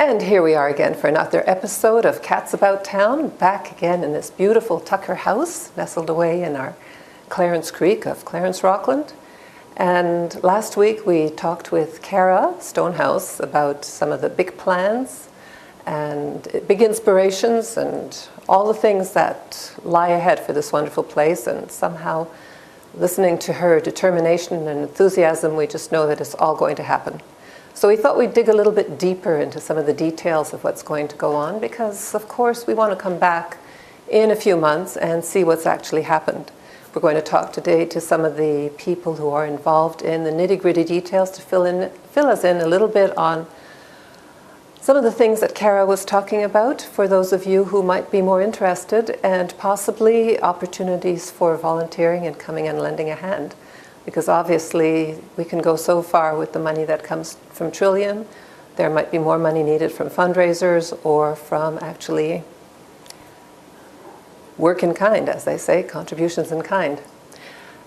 And here we are again for another episode of Cats About Town, back again in this beautiful Tucker house, nestled away in our Clarence Creek of Clarence Rockland. And last week we talked with Cara Stonehouse about some of the big plans and big inspirations and all the things that lie ahead for this wonderful place. And somehow, listening to her determination and enthusiasm, we just know that it's all going to happen. So we thought we'd dig a little bit deeper into some of the details of what's going to go on because, of course, we want to come back in a few months and see what's actually happened. We're going to talk today to some of the people who are involved in the nitty-gritty details to fill us in a little bit on some of the things that Cara was talking about for those of you who might be more interested, and possibly opportunities for volunteering and coming and lending a hand. Because obviously we can go so far with the money that comes from Trillium. There might be more money needed from fundraisers or from actually work in kind, as they say, contributions in kind.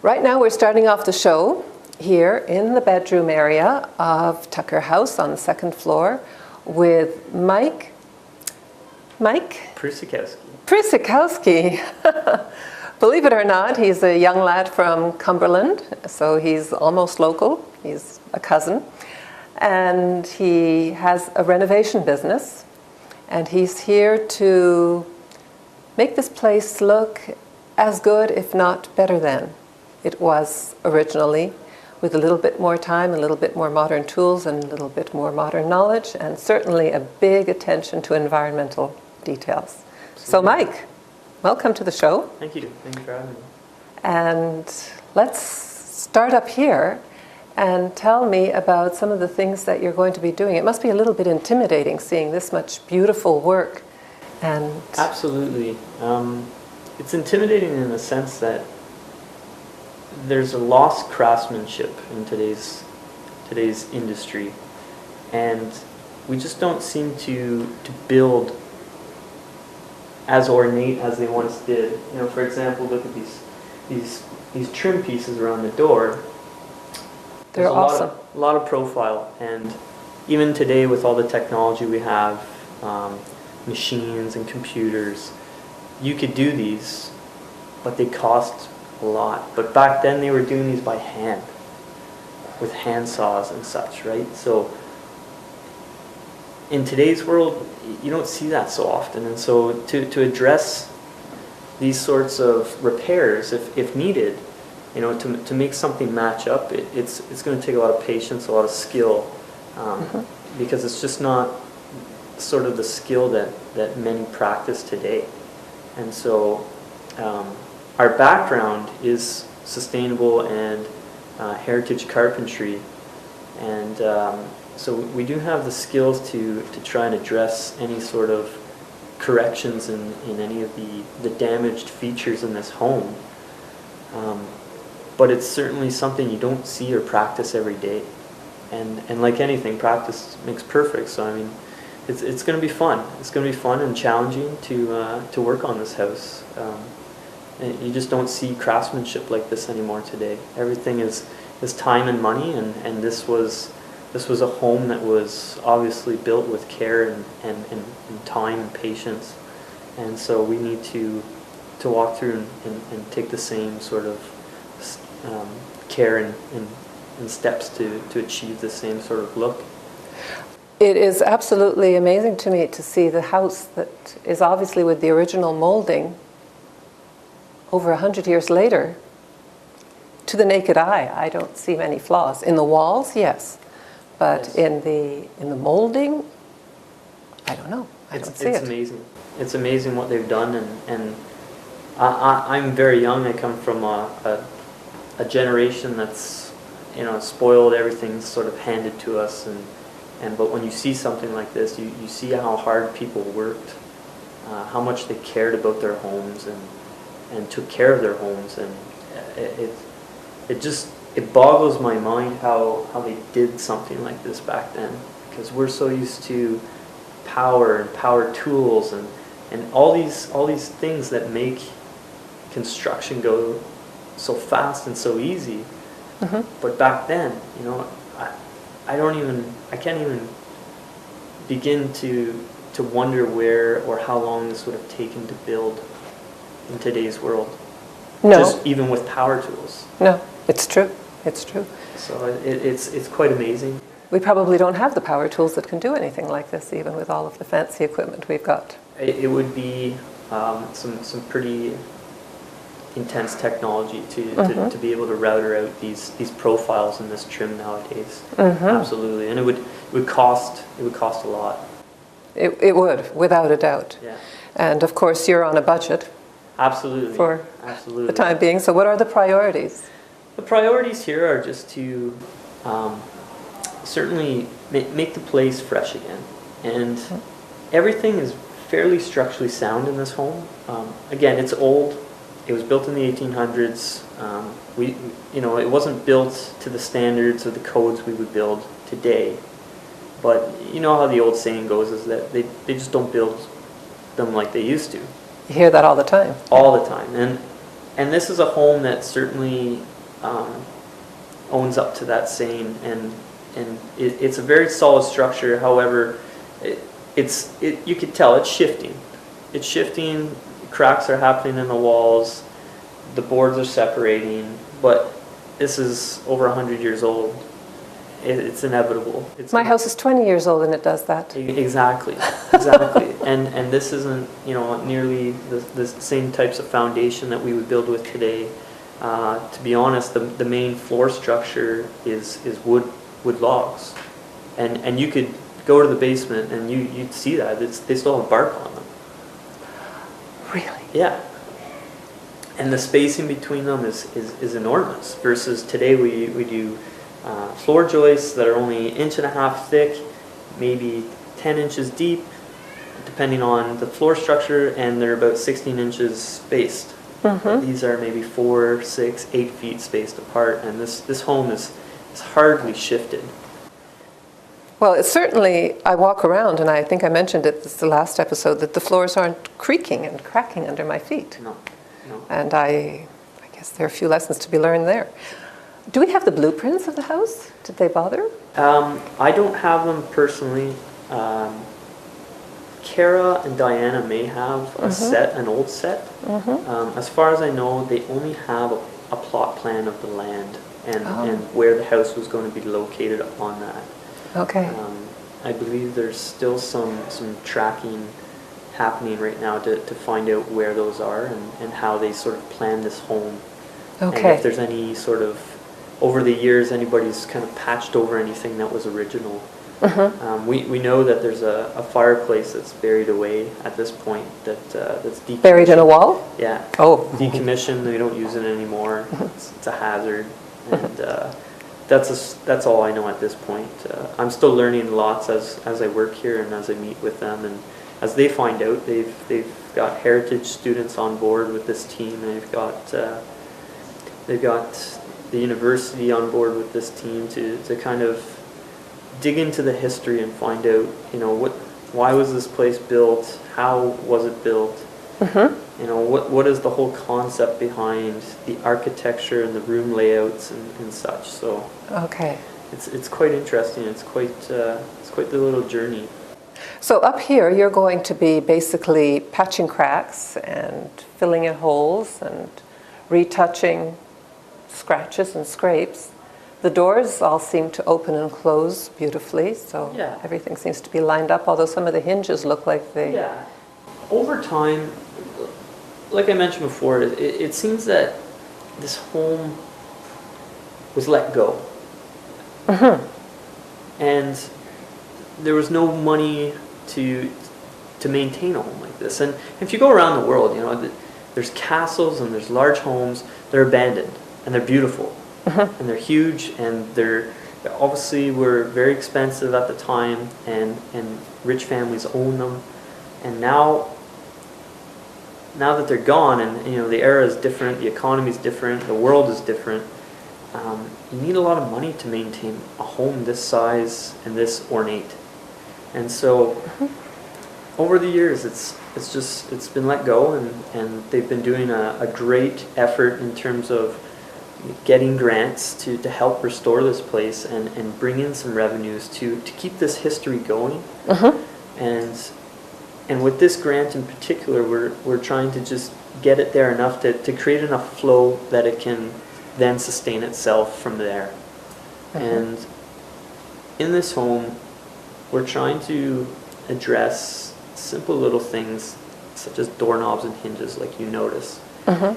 Right now we're starting off the show here in the bedroom area of Tucker House on the second floor with Mike Prusakowski. Believe it or not, he's a young lad from Cumberland, so he's almost local. He's a cousin. And he has a renovation business. And he's here to make this place look as good, if not better than it was originally, with a little bit more time, a little bit more modern tools, and a little bit more modern knowledge, and certainly a big attention to environmental details. Absolutely. So Mike, welcome to the show. Thank you. Thank you for having me. And let's start up here and tell me about some of the things that you're going to be doing. It must be a little bit intimidating seeing this much beautiful work. And absolutely. It's intimidating in the sense that there's a lost craftsmanship in today's industry, and we just don't seem to build as ornate as they once did. You know, for example, look at these trim pieces around the door. They're awesome. A lot of profile, and even today with all the technology we have, machines and computers, you could do these, but they cost a lot. But back then they were doing these by hand, with hand saws and such, right? So in today's world, you don't see that so often, and so to address these sorts of repairs, if needed, you know, to make something match up, it's going to take a lot of patience, a lot of skill, because it's just not sort of the skill that many practice today. And so our background is sustainable and heritage carpentry, and so we do have the skills to try and address any sort of corrections in any of the damaged features in this home. But it's certainly something you don't see or practice every day. And like anything, practice makes perfect. So I mean, it's going to be fun. It's going to be fun and challenging to work on this house. And you just don't see craftsmanship like this anymore today. Everything is time and money, and this was a home that was obviously built with care and time and patience. And so we need to walk through and take the same sort of care and steps to achieve the same sort of look. It is absolutely amazing to me to see the house that is obviously with the original molding over 100 years later. To the naked eye, I don't see many flaws. In the walls, yes. But yes. in the molding, I don't know. I don't see it. It's amazing. It's amazing what they've done, and I'm very young. I come from a generation that's, you know, spoiled. Everything's sort of handed to us, but when you see something like this, you see how hard people worked, how much they cared about their homes and took care of their homes, and it boggles my mind how they did something like this back then, because we're so used to power and power tools and all these things that make construction go so fast and so easy. But back then, you know, I can't even begin to wonder where or how long this would have taken to build in today's world. No. Just even with power tools. No, it's true. It's true. So it's quite amazing. We probably don't have the power tools that can do anything like this, even with all of the fancy equipment we've got. It would be some pretty intense technology to be able to router out these profiles in this trim nowadays. Absolutely, and it would cost a lot. It would, without a doubt. Yeah. And of course, you're on a budget. Absolutely. For Absolutely. the time being. So what are the priorities? The priorities here are just to certainly make the place fresh again. And everything is fairly structurally sound in this home. Again, it's old. It was built in the 1800s. It wasn't built to the standards or the codes we would build today. But you know how the old saying goes is that they just don't build them like they used to. You hear that all the time. All the time. And this is a home that certainly owns up to that saying, and it's a very solid structure. However, you could tell it's shifting. It's shifting. Cracks are happening in the walls. The boards are separating. But this is over 100 years old. It's inevitable. My house is 20 years old and it does that. Exactly. and this isn't nearly the same types of foundation that we would build with today. To be honest, the main floor structure is wood logs, and you could go to the basement and you'd see that they still have bark on them. Really? Yeah. And the spacing between them is enormous. Versus today we do floor joists that are only 1.5 inches thick, maybe 10 inches deep, depending on the floor structure, and they're about 16 inches spaced. These are maybe 4, 6, 8 feet spaced apart, and this home is hardly shifted. Well, it's certainly, I walk around, and I think I mentioned it, this is the last episode, that the floors aren't creaking and cracking under my feet. No. And I guess there are a few lessons to be learned there. Do we have the blueprints of the house? Did they bother? I don't have them personally. Kara and Diana may have an old set. As far as I know, they only have a plot plan of the land and where the house was going to be located on that. Okay. I believe there's still some tracking happening right now to find out where those are and how they sort of plan this home. Okay. And if there's any sort of, over the years, anybody's kind of patched over anything that was original. We know that there's a fireplace that's buried away at this point that's decommissioned. Buried in a wall? Yeah. Oh. Decommissioned. They don't use it anymore. It's a hazard, and that's all I know at this point. I'm still learning lots as I work here and as I meet with them, and as they find out. They've got heritage students on board with this team. They've got the university on board with this team to kind of dig into the history and find out, why was this place built? How was it built? What is the whole concept behind the architecture and the room layouts and such? So okay, it's quite interesting. It's quite the little journey. So up here, you're going to be basically patching cracks and filling in holes and retouching scratches and scrapes. The doors all seem to open and close beautifully, so yeah. Everything seems to be lined up, although some of the hinges look like they... Yeah. Over time, like I mentioned before, it seems that this home was let go. And there was no money to maintain a home like this. And if you go around the world, there's castles and there's large homes that are abandoned, and they're beautiful. And they're huge, and they're obviously were very expensive at the time, and rich families own them. And now that they're gone, and the era is different, the economy is different, the world is different, you need a lot of money to maintain a home this size and this ornate. And so over the years, it's been let go, and they've been doing a great effort in terms of getting grants to help restore this place and bring in some revenues to keep this history going. And with this grant in particular, we're trying to just get it there enough to create enough flow that it can then sustain itself from there. And in this home, we're trying to address simple little things such as doorknobs and hinges, like you notice. A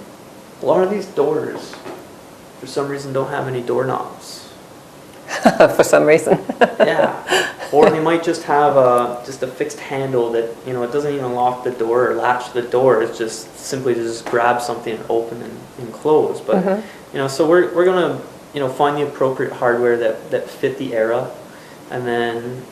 lot of these doors, for some reason, don't have any doorknobs. For some reason. Yeah. Or they might just have just a fixed handle that, it doesn't even lock the door or latch the door. It's just simply to just grab something and open and close. But, so we're going to, find the appropriate hardware that fit the era, and then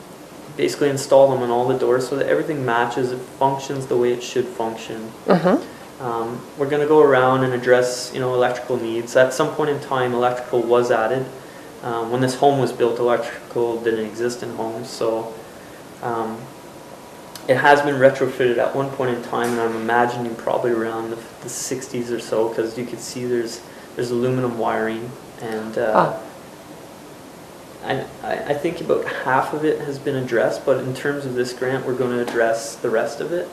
basically install them on all the doors so that everything matches, it functions the way it should function. We're going to go around and address, electrical needs. At some point in time, electrical was added. When this home was built, electrical didn't exist in homes, so it has been retrofitted at one point in time, and I'm imagining probably around the 60s or so, because you can see there's aluminum wiring, and I think about half of it has been addressed, but in terms of this grant, we're going to address the rest of it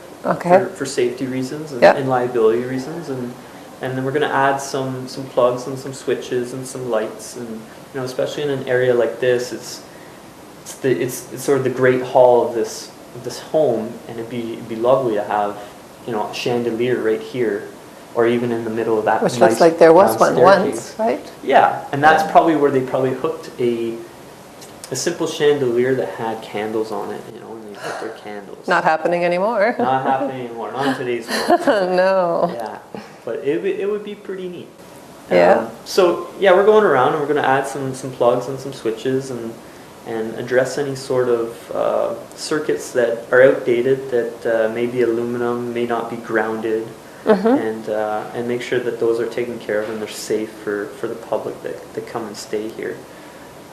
for safety reasons and liability reasons, and then we're going to add some plugs and some switches and some lights, and especially in an area like this, it's sort of the great hall of this home, and it'd be lovely to have a chandelier right here, or even in the middle of that. Which looks like there was one once, right? Yeah, and that's probably where they probably hooked a simple chandelier that had candles on it, and they put their candles. Not happening anymore. Not happening anymore. Not in today's world. No. Yeah, but it would be pretty neat. Yeah. So yeah, we're going around and we're going to add some plugs and some switches and address any sort of circuits that are outdated, that may be aluminum, may not be grounded, and make sure that those are taken care of and they're safe for the public that come and stay here.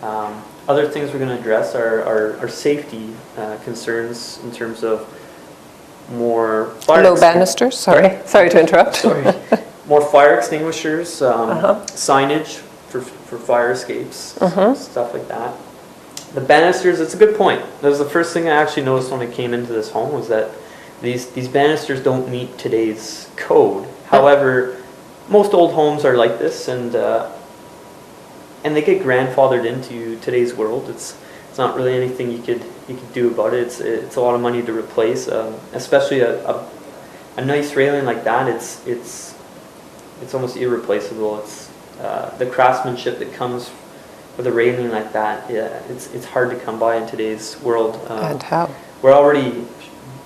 Other things we're going to address are safety concerns in terms of more fire low banisters. Sorry to interrupt. Sorry. More fire extinguishers, signage for fire escapes, stuff like that. The banisters, it's a good point. That was the first thing I actually noticed when I came into this home, was that these banisters don't meet today's code. However, most old homes are like this, and they get grandfathered into today's world. It's not really anything you could do about it. It's a lot of money to replace, especially a nice railing like that. It's almost irreplaceable. It's the craftsmanship that comes with a railing like that. Yeah, it's hard to come by in today's world. And how? We're already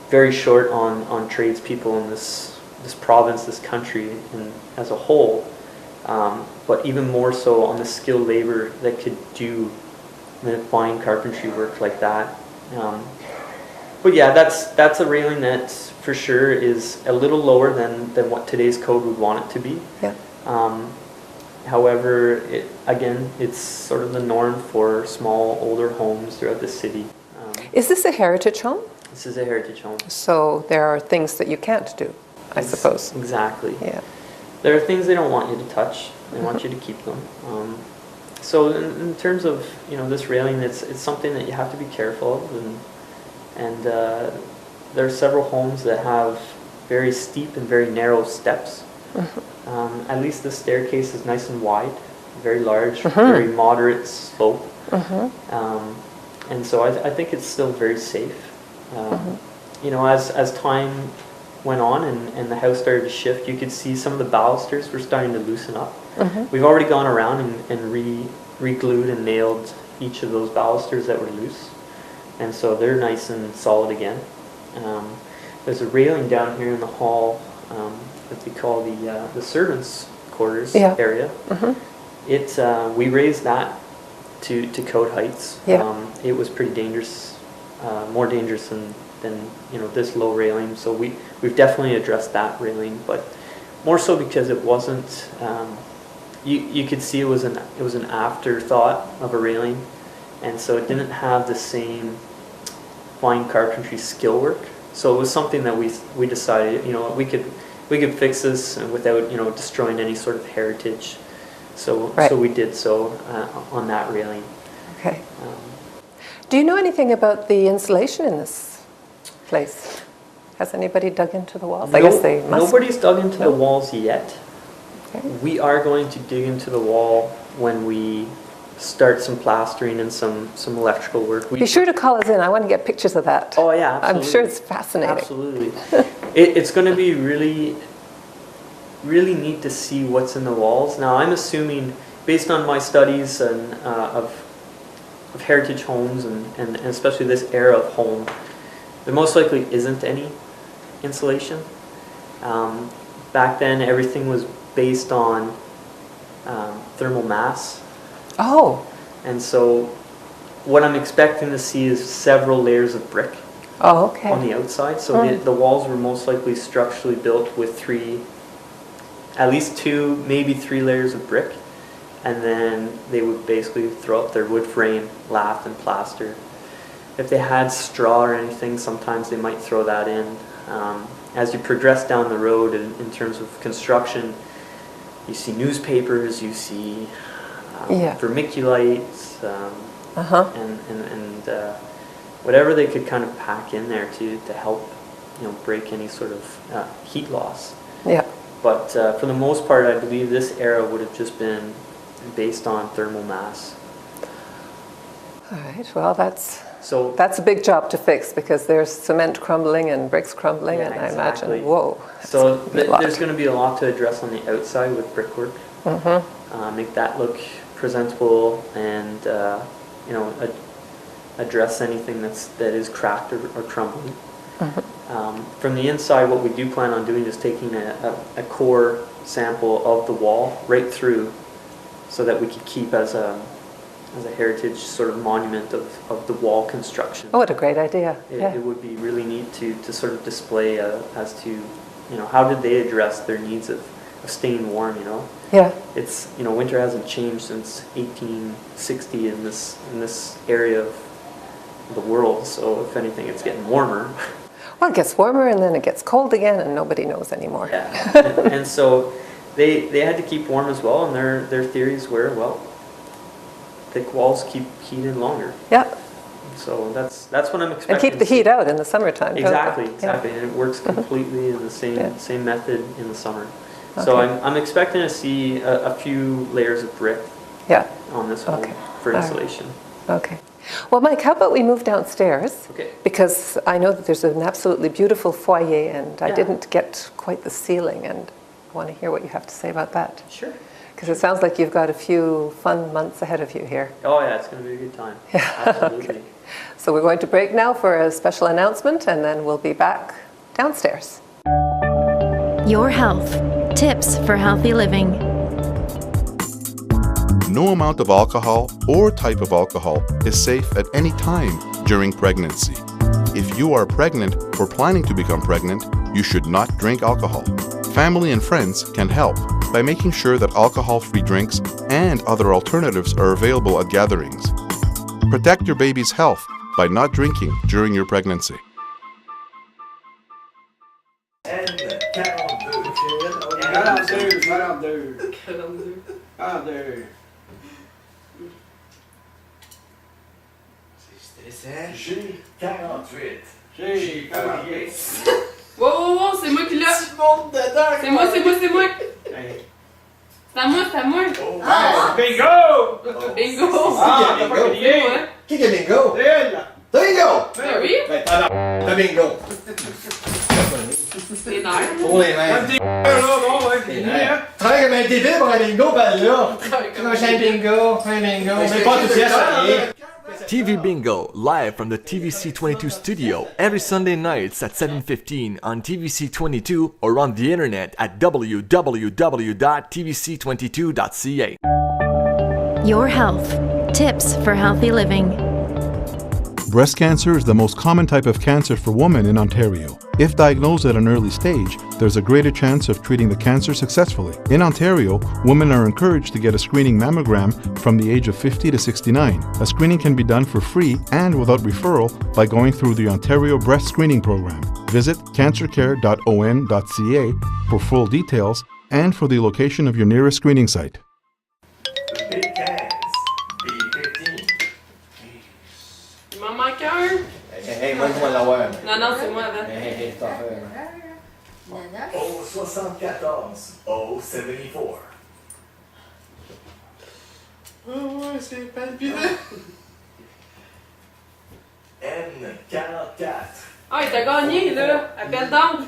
very short on tradespeople in this province, this country, and as a whole. But even more so on the skilled labor that could do the fine carpentry work like that. But yeah, that's a railing that for sure is a little lower than what today's code would want it to be. Yeah. However, it's sort of the norm for small, older homes throughout the city. Is this a heritage home? This is a heritage home. So there are things that you can't do, I suppose. Exactly. Yeah. There are things they don't want you to touch. They want you to keep them. So in terms of this railing, it's something that you have to be careful of, and there are several homes that have very steep and very narrow steps. At least the staircase is nice and wide, very large, very moderate slope, and so I think it's still very safe. As time went on and the house started to shift, you could see some of the balusters were starting to loosen up. We've already gone around and re-glued and nailed each of those balusters that were loose, and so they're nice and solid again. There's a railing down here in the hall that we call the servants' quarters area. We raised that to code heights. It was pretty dangerous, more dangerous than this low railing. So we've definitely addressed that railing, but more so because it wasn't. You could see it was an afterthought of a railing, and so it didn't have the same fine carpentry skill work. So it was something that we decided we could fix this without destroying any sort of heritage. So we did so on that railing. Okay. Do you know anything about the insulation in this place? Has anybody dug into the walls? I guess they must. Nobody's dug into the walls yet. Okay. We are going to dig into the wall when we start some plastering and some electrical work. Be sure to call us in. I want to get pictures of that. Oh yeah, absolutely. I'm sure it's fascinating. Absolutely. It's going to be really, really neat to see what's in the walls. Now I'm assuming, based on my studies and of heritage homes and especially this era of home, there most likely isn't any insulation. Back then everything was based on thermal mass. Oh. And so what I'm expecting to see is several layers of brick on the outside. So the walls were most likely structurally built with at least 2, maybe 3 layers of brick. And then they would basically throw up their wood frame, lath, and plaster. If they had straw or anything, sometimes they might throw that in. As you progress down the road in terms of construction, you see newspapers, you see vermiculites, and whatever they could kind of pack in there to help, break any sort of heat loss. Yeah. But for the most part, I believe this era would have just been based on thermal mass. All right. Well, that's a big job to fix, because there's cement crumbling and bricks crumbling, and exactly. I imagine, whoa. So there's going to be a lot to address on the outside with brickwork. Make that look presentable, and address anything that is cracked or crumbling. From the inside, what we do plan on doing is taking a core sample of the wall right through, so that we could keep as a heritage sort of monument of the wall construction. Oh, what a great idea. It would be really neat to sort of display as to, how did they address their needs of staying warm, Yeah. It's, winter hasn't changed since 1860 in this area of the world, so if anything, it's getting warmer. Well, it gets warmer and then it gets cold again, and nobody knows anymore. Yeah, and so they had to keep warm as well, and their theories were, well, thick walls keep heat in longer. Yeah. So that's what I'm expecting. And keep the heat out in the summertime. Exactly. And it works completely in the same method in the summer. Okay. So I'm expecting to see a few layers of brick on this home for insulation. Okay. Well, Mike, how about we move downstairs? Okay. Because I know that there's an absolutely beautiful foyer, and I didn't get quite the ceiling, and I want to hear what you have to say about that. Sure. Because it sounds like you've got a few fun months ahead of you here. Oh yeah, it's going to be a good time. Yeah. Absolutely. Okay. So we're going to break now for a special announcement, and then we'll be back downstairs. Your health. Tips for healthy living. No amount of alcohol or type of alcohol is safe at any time during pregnancy. If you are pregnant or planning to become pregnant, you should not drink alcohol. Family and friends can help by making sure that alcohol-free drinks and other alternatives are available at gatherings. Protect your baby's health by not drinking during your pregnancy. G48. Wow, c'est moi qui l'ai. C'est moi. C'est à moi. Oh, bingo! Bingo! Ah, t'as pas crié? Qui est bingo? Elle! Bingo! Ben oui. Ben, t'as bingo! Les nerfs. Pour les mains. là, bon, ouais, travaille comme un débile pour un bingo, ben là. Un bingo. Mais pas enthousiaste à rien. TV Bingo, live from the TVC22 studio every Sunday nights at 7:15 on TVC22 or on the internet at www.tvc22.ca. Your health. Tips for healthy living. Breast cancer is the most common type of cancer for women in Ontario. If diagnosed at an early stage, there's a greater chance of treating the cancer successfully. In Ontario, women are encouraged to get a screening mammogram from the age of 50 to 69. A screening can be done for free and without referral by going through the Ontario Breast Screening Program. Visit cancercare.on.ca for full details and for the location of your nearest screening site. Non, non, c'est moi avant. Hey, t'en fais. Au 74, au 74. Ouais, c'est palpitant. N44. Ah, il t'a gagné, là. Appelle donc.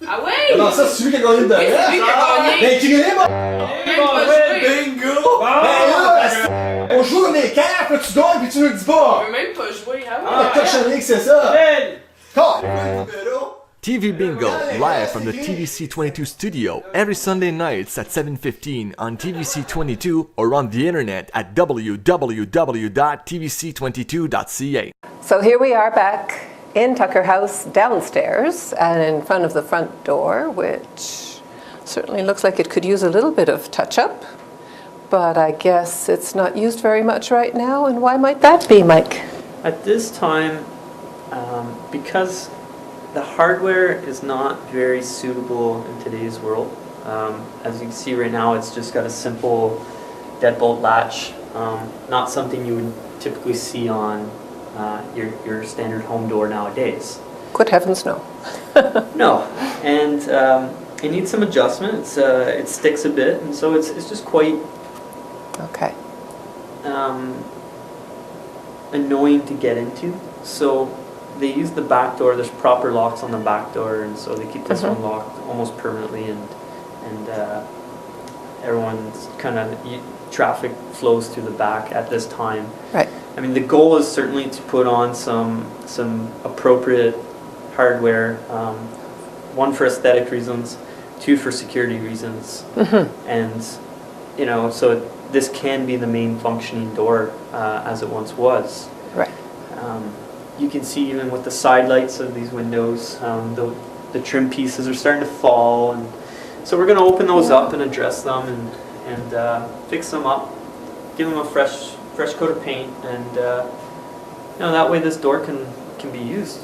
Ah ouais? Non, ça, c'est celui qui a gagné dedans. Oui, c'est lui qui a gagné. Ben, criez, moi! Même pas joué. Bingo! Ben là, on joue comme des cartes, là, tu gagnes pis tu nous le dis On pas! peut même pas jouer. Ah Ah, ouais? la cochonnerie que c'est ça! Hey! Quand? TV Bingo, live from the TVC22 studio every Sunday nights at 7:15 on TVC22 or on the internet at www.tvc22.ca. So here we are back in Tucker House downstairs and in front of the front door, which certainly looks like it could use a little bit of touch-up, but I guess it's not used very much right now. And why might that be, Mike? At this time, because the hardware is not very suitable in today's world. As you can see right now, it's just got a simple deadbolt latch, not something you would typically see on your standard home door nowadays. Good heavens, no. No, and it needs some adjustment. It sticks a bit, and so it's just quite Okay. annoying to get into. So they use the back door. There's proper locks on the back door, and so they keep this one locked almost permanently. And everyone's kind of traffic flows through the back at this time. Right. I mean, the goal is certainly to put on some appropriate hardware. One for aesthetic reasons, two for security reasons, and so this can be the main functioning door as it once was. Right. You can see even with the side lights of these windows, the trim pieces are starting to fall, and so we're going to open those up and address them and fix them up, give them a fresh coat of paint, and that way this door can be used.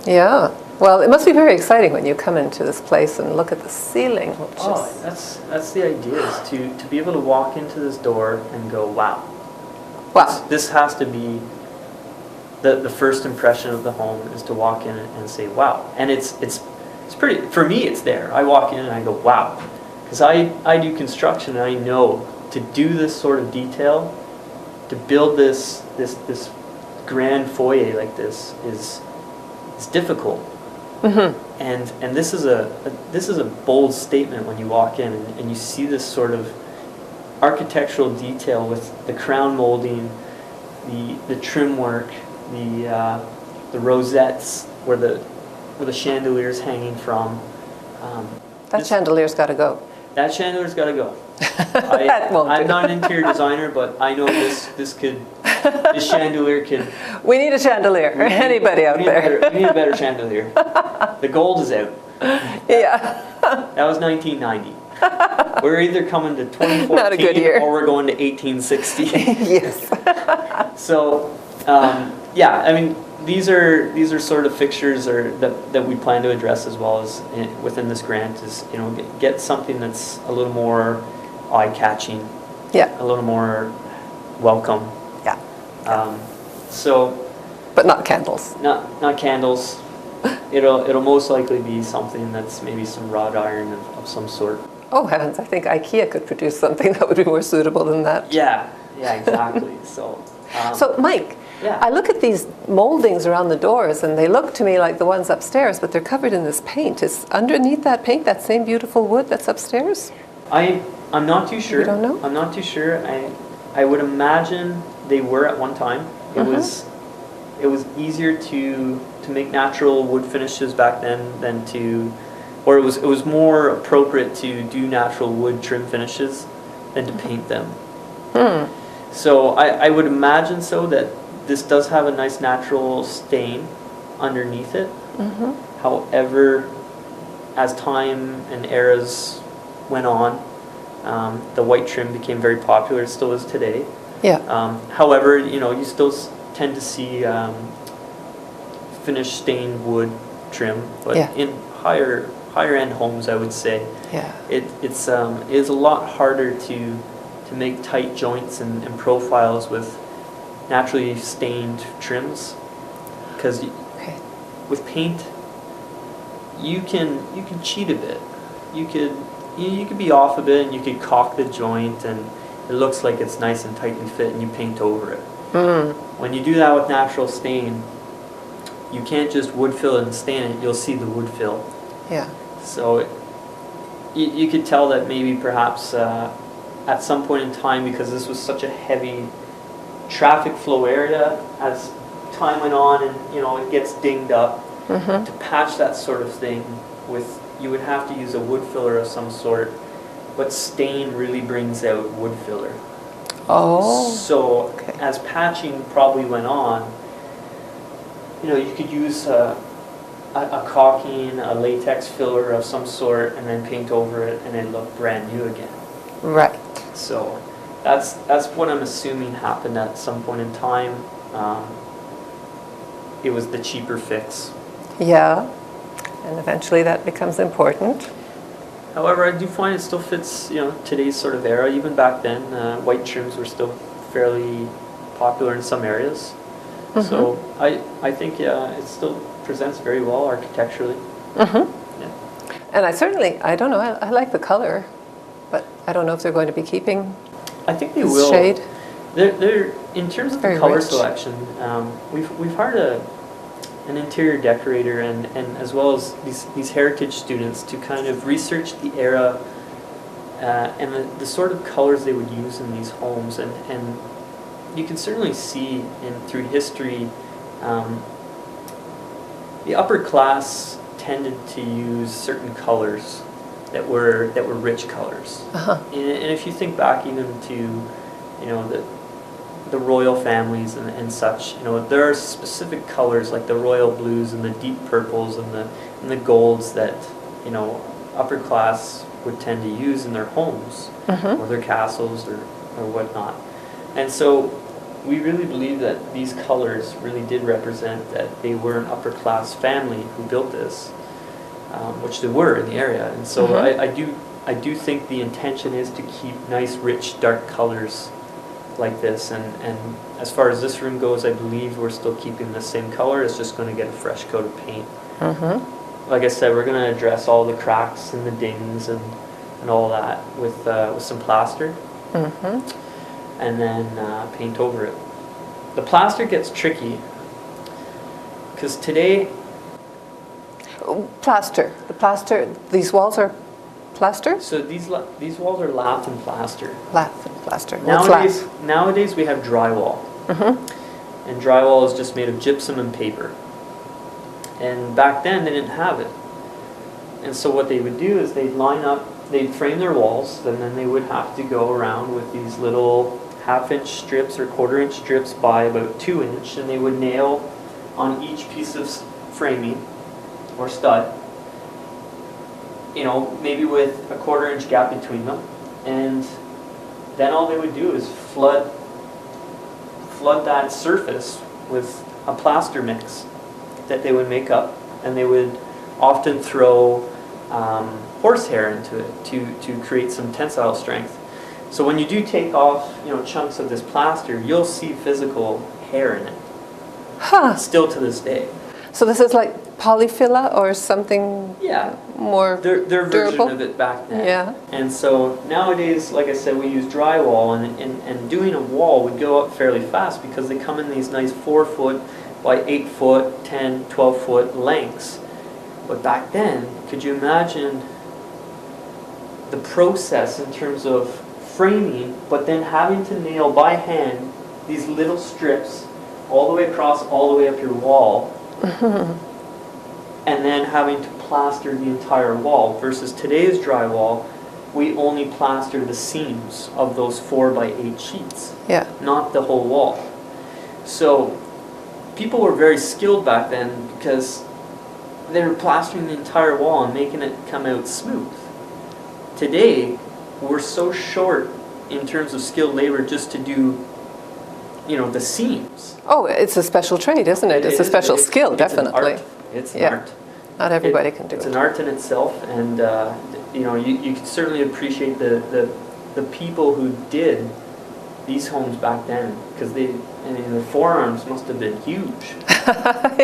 Yeah. Well, it must be very exciting when you come into this place and look at the ceiling, which is... That's the idea, is to be able to walk into this door and go, wow. Wow. This has to be the first impression of the home, is to walk in and say, wow. And it's pretty, for me, it's there. I walk in and I go, wow. Because I do construction, and I know to do this sort of detail, to build this grand foyer like this is difficult. And this is a bold statement when you walk in and you see this sort of architectural detail with the crown molding, the trim work, the rosettes where the chandelier's hanging from. That chandelier's got to go. That chandelier's got to go. That won't I'm do. not an interior designer, but I know this chandelier could. We need a chandelier. Anybody out there? We need a better chandelier. The gold is out. Yeah. That was 1990. We're either coming to 2014 Not a good year. or we're going to 1860. Yes. So, yeah, I mean, these are sort of fixtures that we plan to address as well as within this grant, is get something that's a little more eye-catching, Yeah. a little more welcome. Yeah. So, But not candles. not candles. It'll most likely be something that's maybe some wrought iron of some sort. Oh heavens! I think IKEA could produce something that would be more suitable than that. Yeah, exactly. So, So, Mike, yeah. I look at these moldings around the doors, and they look to me like the ones upstairs, but they're covered in this paint. Is underneath that paint that same beautiful wood that's upstairs? I'm not too sure. You don't know? I'm not too sure. I would imagine they were at one time. It was easier to make natural wood finishes back then than or it was more appropriate to do natural wood trim finishes than to paint them. So I would imagine that this does have a nice natural stain underneath it. However, as time and eras went on, the white trim became very popular. It still is today. Yeah. However, you still tend to see finished stained wood trim, but Yeah. in higher end homes, I would say, Yeah. it is a lot harder to make tight joints and profiles with naturally stained trims, because Okay. with paint, you can cheat a bit. You could be off a bit, and you could caulk the joint, and it looks like it's nice and tightly fit, and you paint over it. When you do that with natural stain, you can't just wood fill it and stain it. You'll see the wood fill. Yeah. So you could tell that maybe perhaps at some point in time, because this was such a heavy traffic flow area, as time went on and it gets dinged up, to patch that sort of thing you would have to use a wood filler of some sort, but stain really brings out wood filler. Oh. So as patching probably went on, you could use a caulking, a latex filler of some sort, and then paint over it, and it looked brand new again. Right. So that's what I'm assuming happened at some point in time. It was the cheaper fix. Yeah. And eventually that becomes important. However, I do find it still fits, today's sort of era. Even back then, white trims were still fairly popular in some areas. So I think it still presents very well architecturally. Yeah. And I don't know, I like the color, but I don't know if they're going to be keeping I think they this will. shade. They're in terms of Very the color rich. selection, we've hired an interior decorator and as well as these heritage students to kind of research the era and the sort of colors they would use in these homes, and you can certainly see through history the upper class tended to use certain colors that were rich colors. And if you think back even to the royal families and such, there are specific colors like the royal blues and the deep purples and the golds that upper class would tend to use in their homes or their castles or whatnot. And so we really believe that these colors really did represent that they were an upper class family who built this, which they were in the area. And so I do think the intention is to keep nice, rich, dark colors like this, and as far as this room goes, I believe we're still keeping the same color. It's just going to get a fresh coat of paint. Like I said, we're going to address all the cracks and the dings and all that with some plaster, and then paint over it. The plaster gets tricky because today The plaster, these walls are plaster? So these walls are lath and plaster. Lath and plaster. What's lath? Nowadays we have drywall. And drywall is just made of gypsum and paper. And back then they didn't have it. And so what they would do is they'd frame their walls, and then they would have to go around with these little half-inch strips or quarter-inch strips by about 2 inch, and they would nail on each piece of framing or stud, maybe with a quarter-inch gap between them, and then all they would do is flood that surface with a plaster mix that they would make up, and they would often throw horsehair into it to create some tensile strength. So when you do take off chunks of this plaster, you'll see physical hair in it. Still to this day. So this is like polyfilla or something more their durable? version of it back then. Yeah. And so nowadays, like I said, we use drywall, and doing a wall would go up fairly fast because they come in these nice 4 foot by 8 foot, 10, 12 foot lengths. But back then, could you imagine the process in terms of framing, but then having to nail by hand these little strips all the way across, all the way up your wall, and then having to plaster the entire wall, versus today's drywall, we only plaster the seams of those 4 by 8 sheets, not the whole wall. So people were very skilled back then because they were plastering the entire wall and making it come out smooth. Today, we're so short in terms of skilled labor just to do, the seams. Oh, it's a special trade, isn't it? It's a special skill, definitely. It's an art. Not everybody can do it. It's an art in itself, and you can certainly appreciate the people who did these homes back then, because their forearms must have been huge.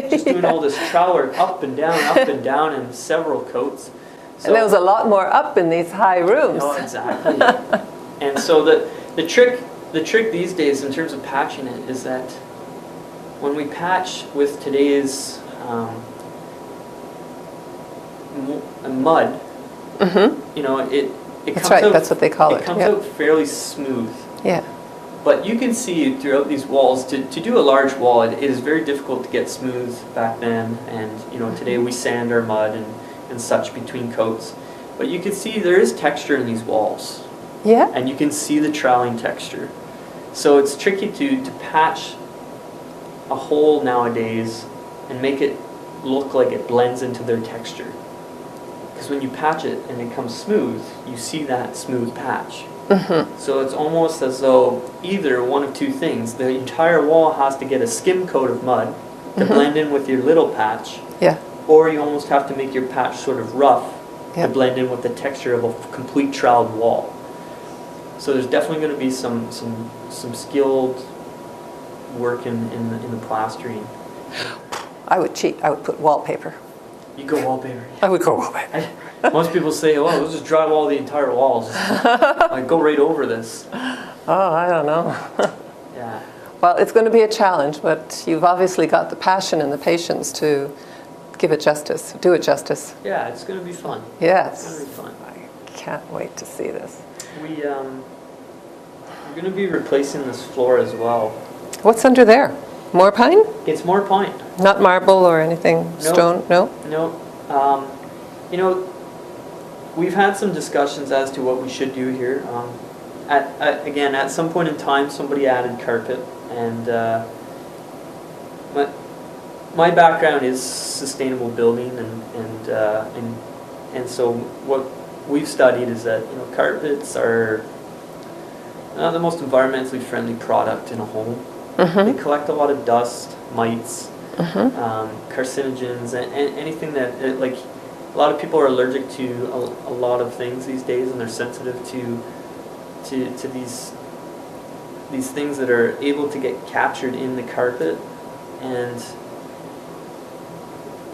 Just doing all this trowel work up and down in several coats. So, and there was a lot more up in these high rooms. Oh, exactly. And so the trick these days in terms of patching it is that when we patch with today's mud, you know, it That's comes right, out, that's what they call it. It comes out fairly smooth. Yeah. But you can see throughout these walls, to do a large wall, it is very difficult to get smooth back then. And you know, today we sand our mud and such between coats. But you can see there is texture in these walls. Yeah. And you can see the troweling texture. So it's tricky to patch a hole nowadays and make it look like it blends into their texture. Because when you patch it and it comes smooth, you see that smooth patch. So it's almost as though either one of two things. The entire wall has to get a skim coat of mud to blend in with your little patch. Yeah. Or you almost have to make your patch sort of rough Yeah. to blend in with the texture of a complete troweled wall. So there's definitely going to be some skilled work in the plastering. I would cheat. I would put wallpaper. You go wallpaper. I would go wallpaper. Most people say, "Oh, let's just drywall the entire walls." I go right over this. Oh, I don't know. Yeah. Well, it's going to be a challenge, but you've obviously got the passion and the patience to give it justice, do it justice. Yeah, it's going to be fun. Yes. It's going to be fun. I can't wait to see this. We're going to be replacing this floor as well. What's under there? More pine? It's more pine. Not marble or anything? No. Stone? No? No. You know, we've had some discussions as to what we should do here. Again, at some point in time, somebody added carpet, and my background is sustainable building, and so what we've studied is that, you know, carpets are not the most environmentally friendly product in a home. They collect a lot of dust, mites, carcinogens, and anything that, like, a lot of people are allergic to a lot of things these days, and they're sensitive to these things that are able to get captured in the carpet, and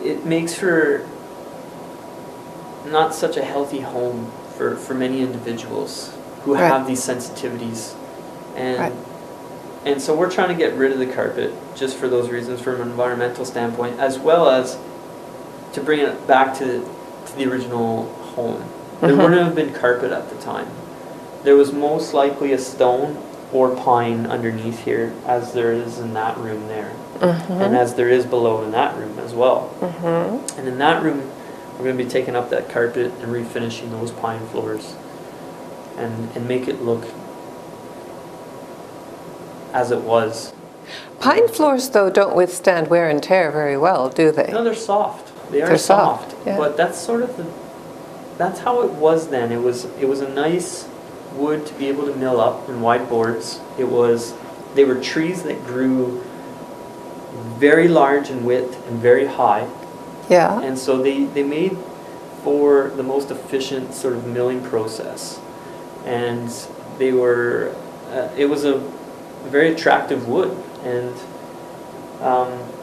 it makes for not such a healthy home for many individuals who have these sensitivities. And so we're trying to get rid of the carpet just for those reasons, from an environmental standpoint, as well as to bring it back to the original home. There wouldn't have been carpet at the time. There was most likely a stone or pine underneath here, as there is in that room there, and as there is below in that room as well. And in that room, we're going to be taking up that carpet and refinishing those pine floors and make it look as it was. Pine floors, though, don't withstand wear and tear very well, do they? No, they're soft. They're soft, soft. yeah. But that's sort of that's how it was then. It was a nice wood to be able to mill up in wide boards. They were trees that grew very large in width and very high. Yeah. And so they made for the most efficient sort of milling process. And they were it was a very attractive wood, and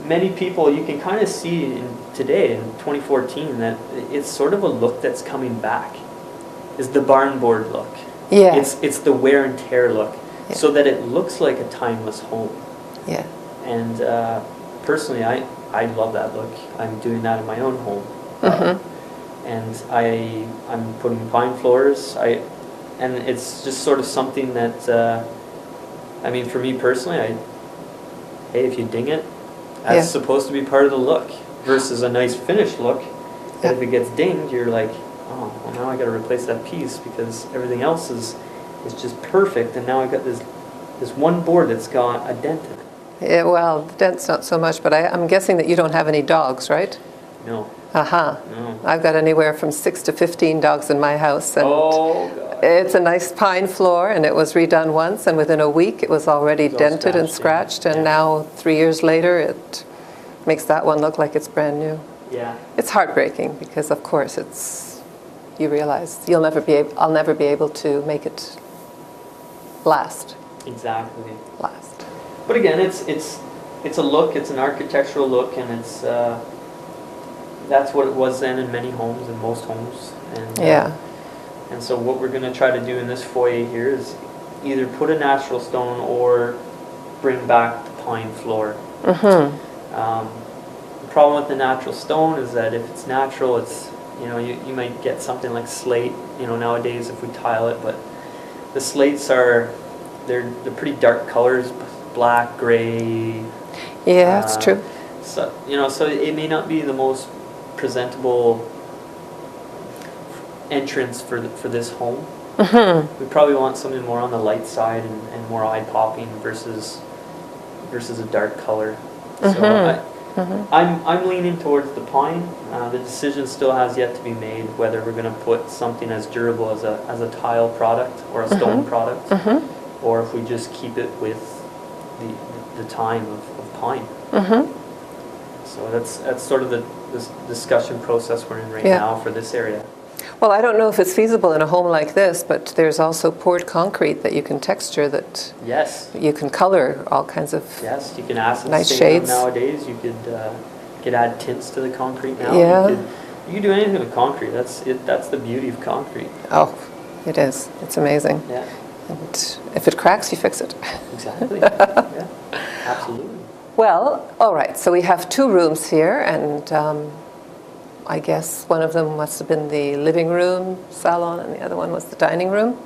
many people, you can kind of see today in 2014 that it's sort of a look that's coming back, is the barn board look. Yeah. It's the wear and tear look, so that it looks like a timeless home. Yeah. And personally, I love that look. I'm doing that in my own home. And I'm putting pine floors, and it's just sort of something that I mean, for me personally, hey, if you ding it, that's supposed to be part of the look, versus a nice finished look. That if it gets dinged, you're like, oh, well, now I got to replace that piece because everything else is just perfect, and now I got this one board that's got a dent in it. Yeah, well, the dent's not so much, but I'm guessing that you don't have any dogs, right? No. No. I've got anywhere from 6 to 15 dogs in my house, and oh, God. It's a nice pine floor, and it was redone once, and within a week it was already dented and scratched, and now 3 years later it makes that one look like it's brand new. Yeah. It's heartbreaking because, of course, you realize I'll never be able to make it last. Exactly. last. But again, it's a look. It's an architectural look, and it's that's what it was then in many homes, in most homes. And and so what we're going to try to do in this foyer here is either put a natural stone or bring back the pine floor. The problem with the natural stone is that if it's natural, it's, you know, you might get something like slate, you know, nowadays if we tile it, but the slates they're pretty dark colors, black, gray. Yeah, that's true. So, you know, so it may not be the most presentable entrance for this home. We probably want something more on the light side and more eye-popping versus a dark color. So I'm leaning towards the pine. The decision still has yet to be made whether we're going to put something as durable as a tile product or a stone product, or if we just keep it with the time of pine. So that's sort of this discussion process we're in right now for this area. Well, I don't know if it's feasible in a home like this, but there's also poured concrete that you can texture, that you can color all kinds of you can acid nice stain shades. Nowadays. You could add tints to the concrete now. Yeah. You can do anything with concrete. That's the beauty of concrete. Oh, it is. It's amazing. Yeah. And if it cracks, you fix it. Exactly. Yeah. Absolutely. Well, all right. So we have 2 rooms here, and I guess one of them must have been the living room, salon, and the other one was the dining room.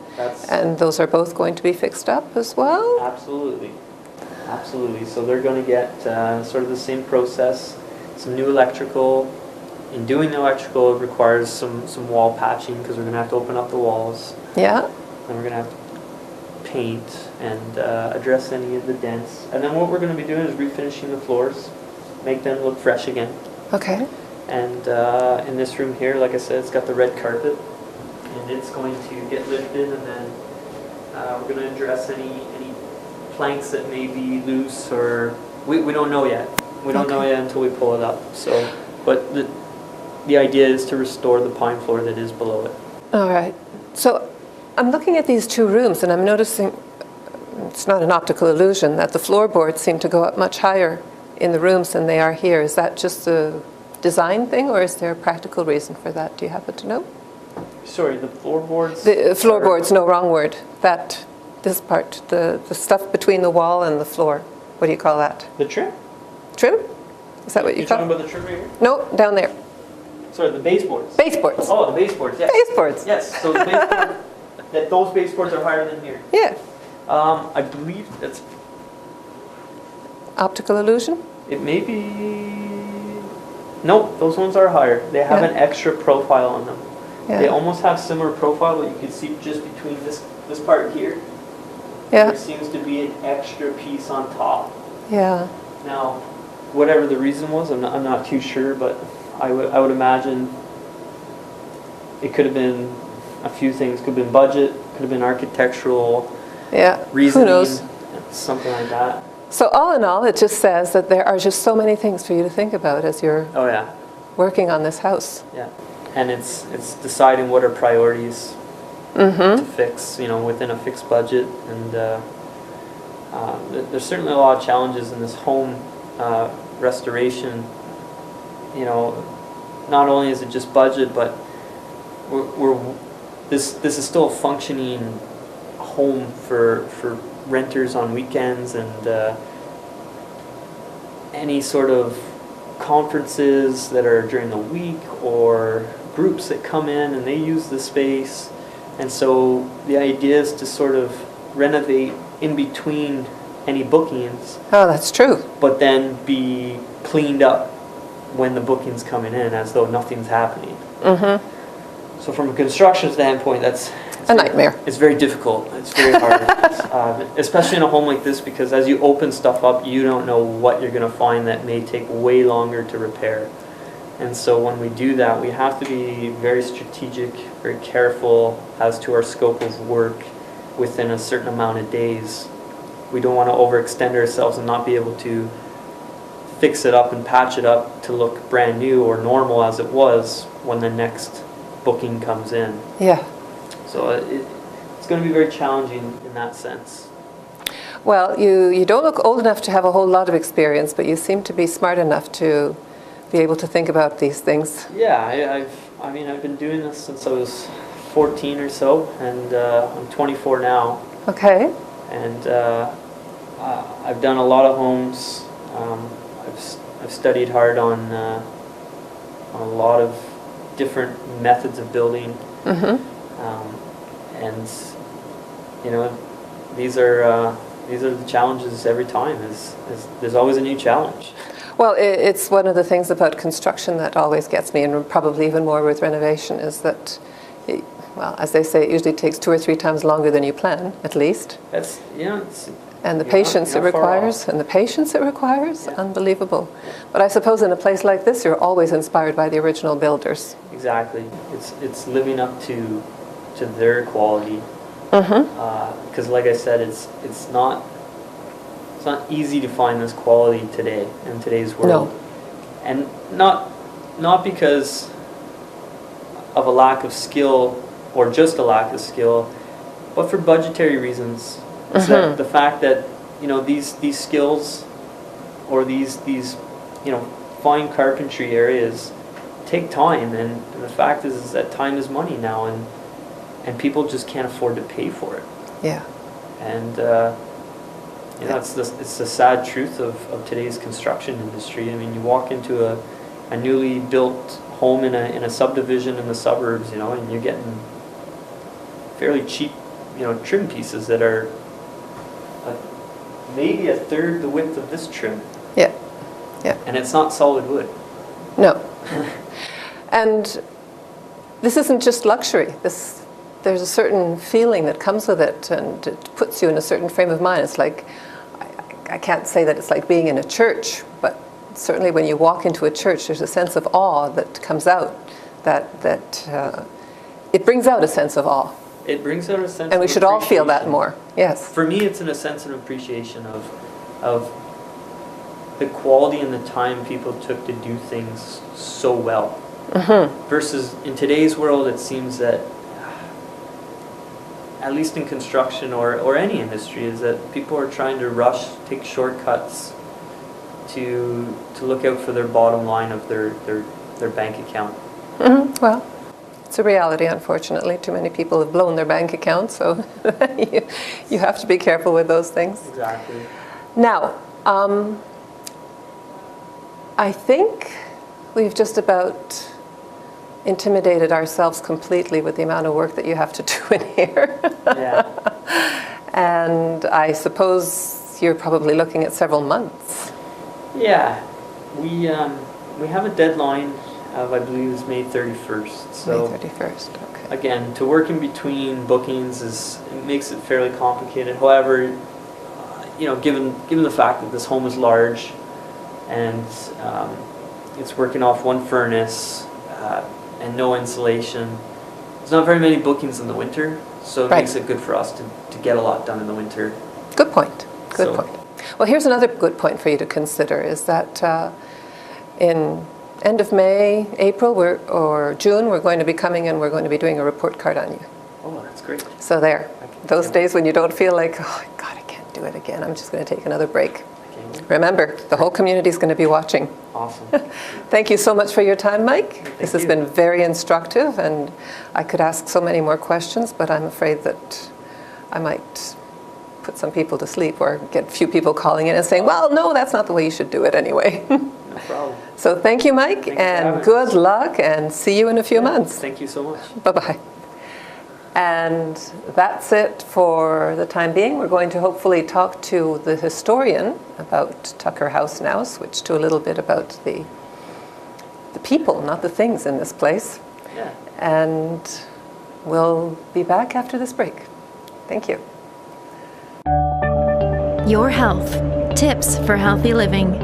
And those are both going to be fixed up as well? Absolutely. Absolutely. So they're going to get sort of the same process, some new electrical. In doing the electrical, it requires some wall patching because we're going to have to open up the walls. Yeah. And we're going to have to paint and address any of the dents. And then what we're going to be doing is refinishing the floors, make them look fresh again. Okay. And in this room here, like I said, it's got the red carpet, and it's going to get lifted, and then we're going to address any planks that may be loose, or we don't know yet. We don't know yet until we pull it up. So, but the idea is to restore the pine floor that is below it. All right. So I'm looking at these 2 rooms, and I'm noticing, it's not an optical illusion, that the floorboards seem to go up much higher in the rooms than they are here. Is that just a design thing, or is there a practical reason for that? Do you happen to know? Sorry, the floorboards? The floorboards, no, wrong word. This part, the stuff between the wall and the floor. What do you call that? The trim? Trim? Is that what you call it? You're talking about the trim right here? No, down there. Sorry, the baseboards. Baseboards. Oh, the baseboards, yes. Baseboards. Yes, so the baseboard, those baseboards are higher than here. Yeah. I believe that's... Optical illusion? It may be... Nope, those ones are higher. They have an extra profile on them. They almost have similar profile, but you can see just between this part here, there seems to be an extra piece on top. Yeah. Now, whatever the reason was, I'm not too sure, but I would imagine it could have been a few things. Could have been budget, could have been architectural reasoning, who knows? Something like that. So all in all, it just says that there are just so many things for you to think about as you're working on this house. Yeah, and it's deciding what are priorities to fix, you know, within a fixed budget. And there's certainly a lot of challenges in this home restoration. You know, not only is it just budget, but this is still a functioning home for renters on weekends, and any sort of conferences that are during the week, or groups that come in and they use the space. And so the idea is to sort of renovate in between any bookings. Oh, that's true. But then be cleaned up when the booking's coming in, as though nothing's happening. So from a construction standpoint, it's a nightmare. It's very difficult. It's very hard, especially in a home like this, because as you open stuff up, you don't know what you're going to find that may take way longer to repair. And so when we do that, we have to be very strategic, very careful as to our scope of work within a certain amount of days. We don't want to overextend ourselves and not be able to fix it up and patch it up to look brand new or normal as it was when the next booking comes in. Yeah. So it's going to be very challenging in that sense. Well, you don't look old enough to have a whole lot of experience, but you seem to be smart enough to be able to think about these things. Yeah, I've been doing this since I was 14 or so, and I'm 24 now. Okay. And I've done a lot of homes. I've studied hard on a lot of different methods of building. Mm-hmm. And you know, these are the challenges every time. Is there's always a new challenge. Well, it's one of the things about construction that always gets me, and probably even more with renovation, is that, well, as they say, it usually takes 2 or 3 times longer than you plan, at least. That's, and the patience it requires, unbelievable. But I suppose in a place like this, you're always inspired by the original builders. Exactly. It's living up to their quality. Mm-hmm. Because, like I said, it's not easy to find this quality today in today's world. No. And not because of a lack of skill or just a lack of skill, but for budgetary reasons. It's that the fact that these skills or these fine carpentry areas take time, and the fact is that time is money now, and people just can't afford to pay for it. Yeah. And it's the sad truth of today's construction industry. I mean, you walk into a newly built home in a subdivision in the suburbs, and you're getting fairly cheap, trim pieces that are maybe a third the width of this trim. Yeah. Yeah. And it's not solid wood. No. And this isn't just luxury. There's a certain feeling that comes with it, and it puts you in a certain frame of mind. It's like, I can't say that it's like being in a church, but certainly when you walk into a church, there's a sense of awe that comes out, that it brings out a sense of awe. It brings out a sense of appreciation. And we should all feel that more, yes. For me, it's in a sense of appreciation of the quality and the time people took to do things so well. Mm-hmm. Versus in today's world, it seems that, at least in construction or any industry, is that people are trying to rush, take shortcuts to look out for their bottom line of their bank account. Mm-hmm. Well, it's a reality, unfortunately. Too many people have blown their bank accounts, so you have to be careful with those things. Exactly. Now, I think we've just about intimidated ourselves completely with the amount of work that you have to do in here. Yeah. And I suppose you're probably looking at several months. Yeah. We have a deadline of, I believe, it's May 31st. So May 31st, okay. Again, to work in between bookings it makes it fairly complicated. However, given the fact that this home is large and it's working off one furnace and no insulation, there's not very many bookings in the winter, so it makes it good for us to get a lot done in the winter. Good point. Good point. Well, here's another good point for you to consider, is that in end of May, April, or June, we're going to be coming and we're going to be doing a report card on you. Oh, that's great. So there. Those days when you don't feel like, oh, God, I can't do it again. I'm just going to take another break. Remember, the whole community is going to be watching. Awesome. Thank you so much for your time, Mike. This has been very instructive, and I could ask so many more questions, but I'm afraid that I might put some people to sleep or get a few people calling in and saying, well, no, that's not the way you should do it anyway. No problem. So thank you, Mike, and good luck, and see you in a few months. Thank you so much. Bye-bye. And that's it for the time being. We're going to hopefully talk to the historian about Tucker House now, switch to a little bit about the people, not the things in this place. Yeah. And we'll be back after this break. Thank you. Your health. Tips for healthy living.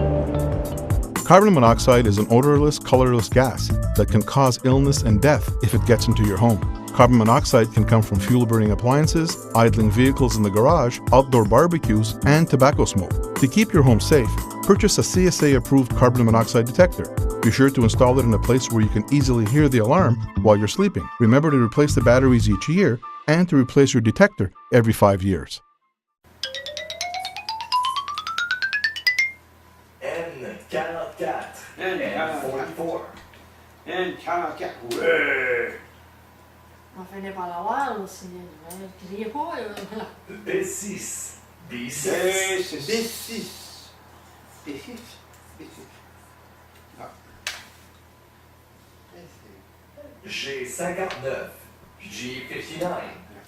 Carbon monoxide is an odorless, colorless gas that can cause illness and death if it gets into your home. Carbon monoxide can come from fuel-burning appliances, idling vehicles in the garage, outdoor barbecues, and tobacco smoke. To keep your home safe, purchase a CSA-approved carbon monoxide detector. Be sure to install it in a place where you can easily hear the alarm while you're sleeping. Remember to replace the batteries each year and to replace your detector every 5 years. and 44. And 44. Ouais! On finit par l'avoir aussi. Criez pas, B6. B6. B6. B6. G59. G59.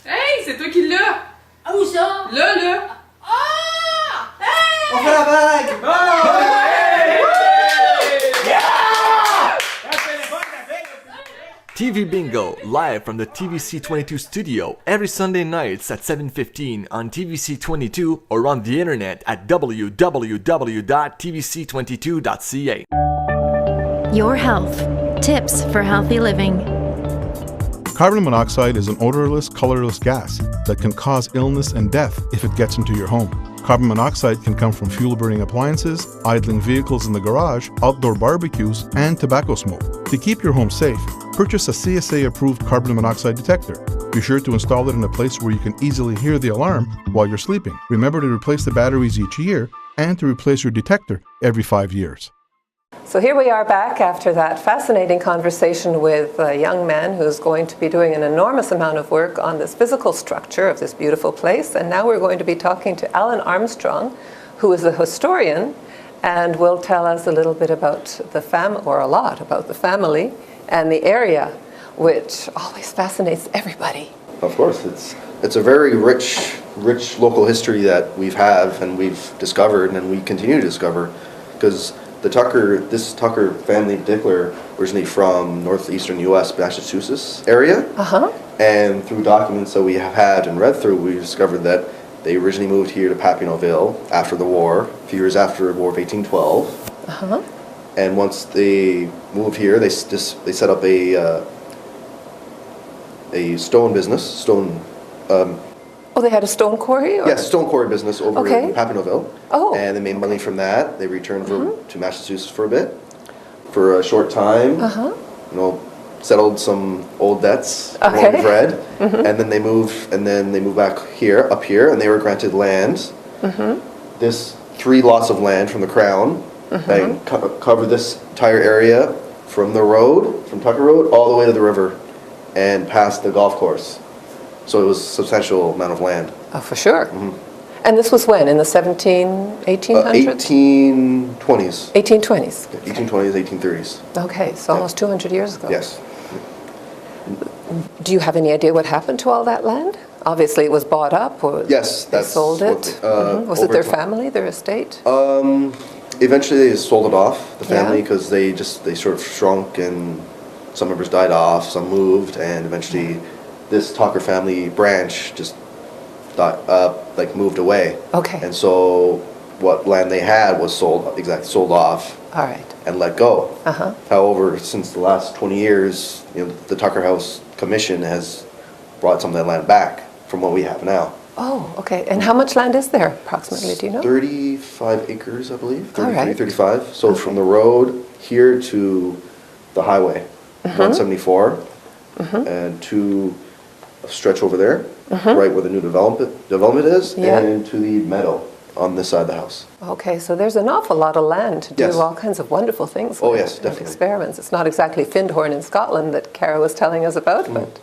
Hey, c'est toi qui l'as! Ah, où ça? Là! Ah! Hey! On fait la vague! TV Bingo, live from the TVC22 studio every Sunday nights at 7:15 on TVC22 or on the internet at www.tvc22.ca. Your health. Tips for healthy living. Carbon monoxide is an odorless, colorless gas that can cause illness and death if it gets into your home. Carbon monoxide can come from fuel-burning appliances, idling vehicles in the garage, outdoor barbecues, and tobacco smoke. To keep your home safe, purchase a CSA-approved carbon monoxide detector. Be sure to install it in a place where you can easily hear the alarm while you're sleeping. Remember to replace the batteries each year and to replace your detector every 5 years. So here we are back after that fascinating conversation with a young man who's going to be doing an enormous amount of work on this physical structure of this beautiful place. And now we're going to be talking to Allan Armstrong, who is a historian and will tell us a little bit about the or a lot about the family and the area, which always fascinates everybody. Of course, it's a very rich local history that we've discovered and we continue to discover, because this Tucker family in particular, originally from northeastern U.S., Massachusetts area. And through documents that we have had and read through, we discovered that they originally moved here to Papineauville after the war, a few years after the War of 1812. And once they moved here, they set up a stone business, they had a stone quarry? Or? Yes, stone quarry business over in Papineauville. Oh. And they made money from that. They returned to Massachusetts for a bit, for a short time. Settled some old debts, from what we've read. And then they moved back up here, and they were granted land. This 3 lots of land from the Crown. They cover this entire area from the road, from Tucker Road, all the way to the river, and past the golf course. So it was a substantial amount of land. Oh, for sure. And this was when? In the 1800s? 1820s. 1820s. 1820s, 1830s. Okay, so almost 200 years ago. Yes. Do you have any idea what happened to all that land? Obviously it was bought up, or they sold it? Was it their family, their estate? Eventually they sold it off, the family, because they sort of shrunk and some members died off, some moved, and eventually this Tucker family branch just moved away. Okay. And so what land they had was sold off. All right. And let go. However, since the last 20 years, the Tucker House Commission has brought some of that land back from what we have now. Oh, okay. And how much land is there approximately, do you know? 35 acres, I believe. 33, All right. 35. So from the road here to the highway, 174, and to a stretch over there, right where the new development is, and to the meadow on this side of the house. Okay, so there's an awful lot of land to do all kinds of wonderful things with. Oh, yes, definitely. Experiments. It's not exactly Findhorn in Scotland that Cara was telling us about, but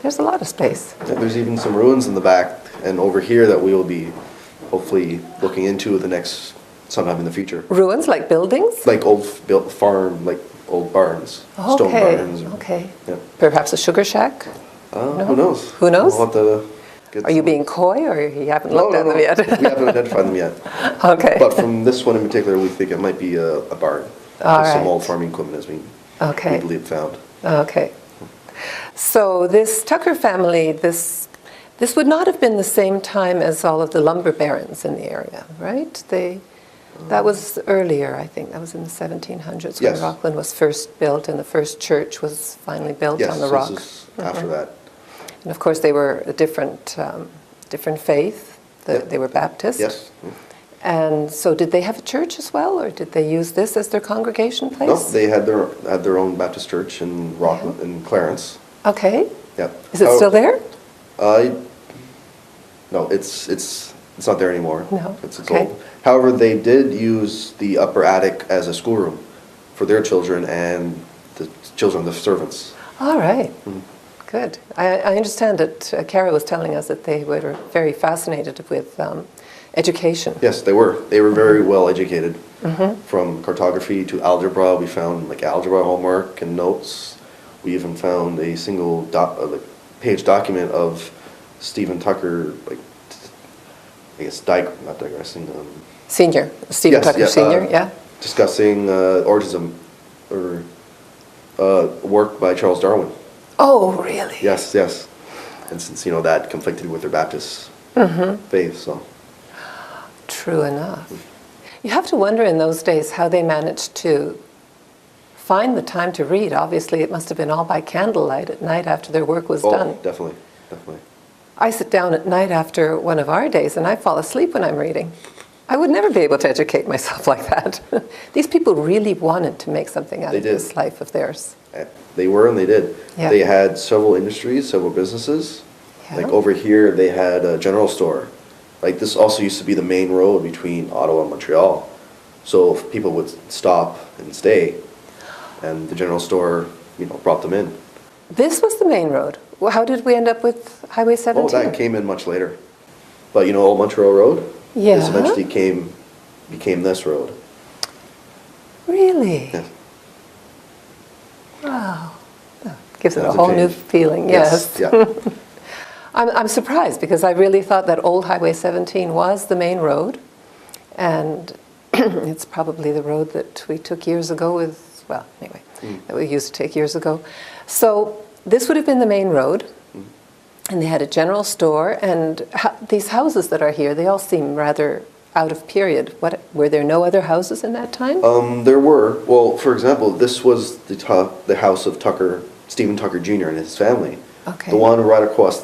there's a lot of space. Yeah, there's even some ruins in the back and over here that we will be hopefully looking into sometime in the future. Ruins, like buildings? Like old built farm, like old barns, stone barns. Okay. Yeah. Perhaps a sugar shack? No? Who knows? Who knows? We'll have to Are you being coy, or you haven't looked at them yet? We haven't identified them yet. Okay. But from this one in particular, we think it might be a barn. All right. Some old farming equipment has been, we believe, found. Okay. So this Tucker family, this would not have been the same time as all of the lumber barons in the area, right? That was earlier, I think. That was in the 1700s when Rockland was first built, and the first church was finally built on the rock. Yes, this is after that. And of course, they were a different faith. They were Baptist. Yes. And so, did they have a church as well, or did they use this as their congregation place? No, they had their own Baptist church in Rockland, in Clarence. Okay. Yeah. Is it still there? No, it's not there anymore. No. It's old. However, they did use the upper attic as a schoolroom for their children and the children of the servants. All right. Good. I understand that Kara was telling us that they were very fascinated with education. Yes, they were. They were very well educated. From cartography to algebra, we found like algebra homework and notes. We even found a single page document of Stephen Tucker, like I guess not digressing. Senior, Stephen Tucker Senior, yeah. Discussing origins or work by Charles Darwin. Oh, really? Yes, yes. And since that conflicted with their Baptist faith, so. True enough. You have to wonder in those days how they managed to find the time to read. Obviously, it must have been all by candlelight at night after their work was done. Oh, definitely, definitely. I sit down at night after one of our days and I fall asleep when I'm reading. I would never be able to educate myself like that. These people really wanted to make something out of this life of theirs. They were and they did. Yeah. They had several industries, several businesses. Yeah. Like over here, they had a general store. Like this also used to be the main road between Ottawa and Montreal. So if people would stop and stay, and the general store, brought them in. This was the main road. Well, how did we end up with Highway 17? Oh, that came in much later. But Old Montreal Road? Yeah. This eventually became this road. Really? Yeah. Wow. That gives it That a was a whole new change. feeling, yes. Yeah. I'm surprised because I really thought that old Highway 17 was the main road, and it's probably the road that we took years ago that we used to take years ago. So this would have been the main road, and they had a general store, and these houses that are here, they all seem rather out of period. Were there no other houses in that time? There were. Well, for example, this was the house of Stephen Tucker Jr. and his family. Okay. The one right across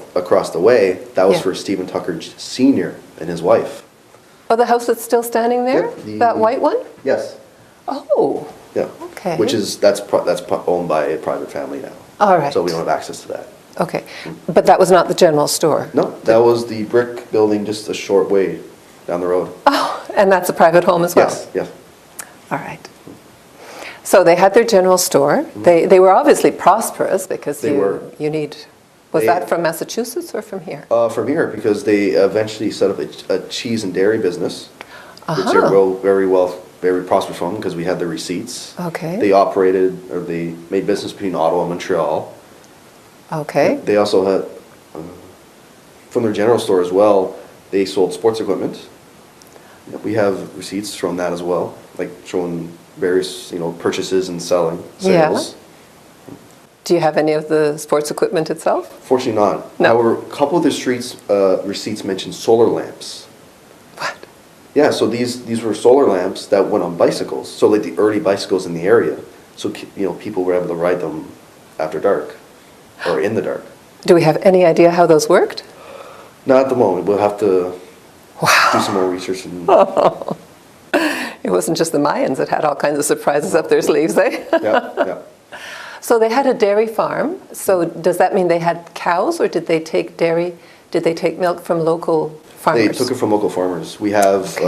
the way, that was for Stephen Tucker Sr. and his wife. Oh, the house that's still standing there? Yep, that white one? Yes. Oh. Yeah. Okay. That's owned by a private family now. All right. So we don't have access to that. Okay. But that was not the general store? No, that was the brick building just a short way down the road. Oh, and that's a private home as well? Yes, yes. All right. So they had their general store. They were obviously prosperous because you need... Was that from Massachusetts or from here? From here, because they eventually set up a cheese and dairy business, which they're very prosperous from because we had the receipts. Okay. They made business between Ottawa and Montreal. Okay. They also had, from their general store as well, they sold sports equipment. We have receipts from that as well, like showing various, purchases and sales. Yeah. Do you have any of the sports equipment itself? Fortunately not. No. However, a couple of the receipts mentioned solar lamps. What? Yeah, so these were solar lamps that went on bicycles. So like the early bicycles in the area. So, people were able to ride them after dark or in the dark. Do we have any idea how those worked? Not at the moment. We'll have to do some more research. It wasn't just the Mayans that had all kinds of surprises up their sleeves, eh? Yeah. So they had a dairy farm. So does that mean they had cows, or did they take milk from local farmers? They took it from local farmers. We have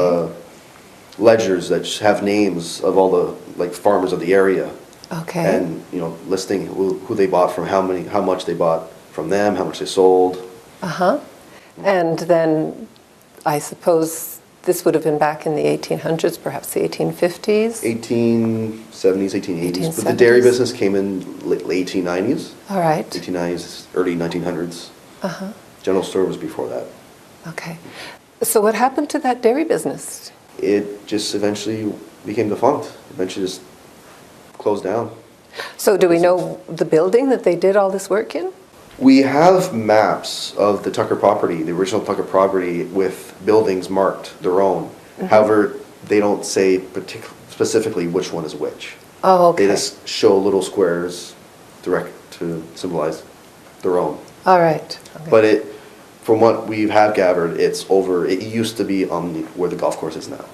ledgers that have names of all the farmers of the area. Okay. And listing who they bought from, how much they bought from them, how much they sold. And then I suppose this would have been back in the 1800s, perhaps the 1850s? 1870s, 1880s. But the dairy business came in late 1890s. All right. 1890s, early 1900s. General store was before that. Okay. So what happened to that dairy business? It just eventually became defunct. Eventually just closed down. So do we know the building that they did all this work in? We have maps of the Tucker property, the original Tucker property, with buildings marked their own. However, they don't say specifically which one is which. Oh, okay. They just show little squares direct to symbolize their own. All right. Okay. But from what we have gathered, it used to be on where the golf course is now.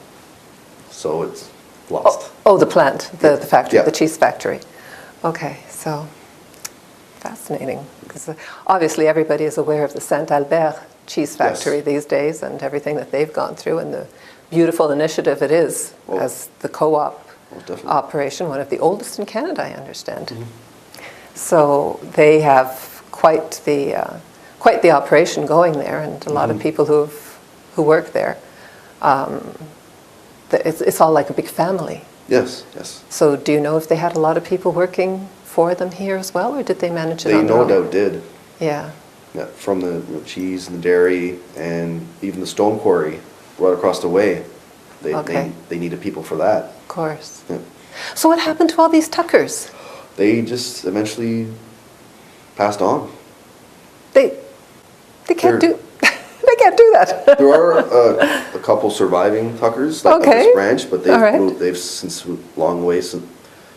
So it's lost. Oh, the plant, the factory, Yeah. the cheese factory. Okay, so fascinating. Because obviously everybody is aware of the Saint Albert cheese factory these days and everything that they've gone through and the beautiful initiative it is as the co-op definitely. operation, one of the oldest in Canada, I understand. So they have quite the operation going there, and a lot of people who work there. It's all like a big family. Yes, yes. So do you know if they had a lot of people working for them here as well, or did they manage it They on their no own? doubt did. Yeah. Yeah, from the cheese and the dairy and even the stone quarry right across the way. They needed people for that. Of course. Yeah. So what happened to all these Tuckers? They just eventually passed on. They can't do they can't do that. There are a couple surviving Tuckers like Okay. at this branch, but All right. they've since moved a long way.